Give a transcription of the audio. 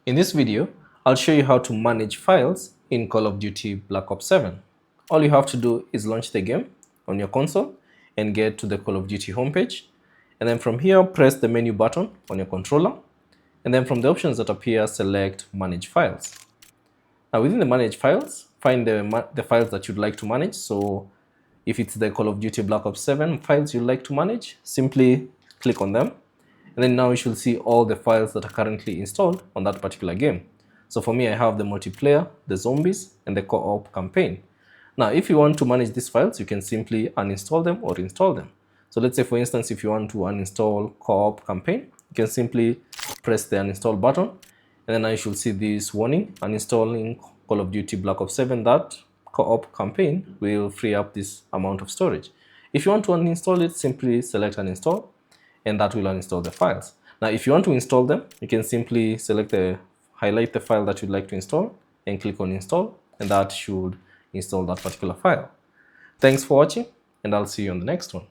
In this video, I'll show you how to manage files in Call of Duty Black Ops 7. All you have to do is launch the game on your console and get to the Call of Duty homepage. And then from here, press the menu button on your controller. And then from the options that appear, select Manage Files. Now within the Manage Files, find the files that you'd like to manage. So if it's the Call of Duty Black Ops 7 files you'd like to manage, simply click on them. And then now you should see all the files that are currently installed on that particular game. So for me, I have the multiplayer, the zombies, and the co-op campaign. Now, if you want to manage these files, you can simply uninstall them or install them. So let's say, for instance, if you want to uninstall co-op campaign, you can simply press the uninstall button. And then I should see this warning, uninstalling Call of Duty Black Ops 7, that co-op campaign will free up this amount of storage. If you want to uninstall it, simply select uninstall, and that will uninstall the files. Now, if you want to install them, you can simply highlight the file that you'd like to install and click on install, and that should install that particular file. Thanks for watching, and I'll see you on the next one.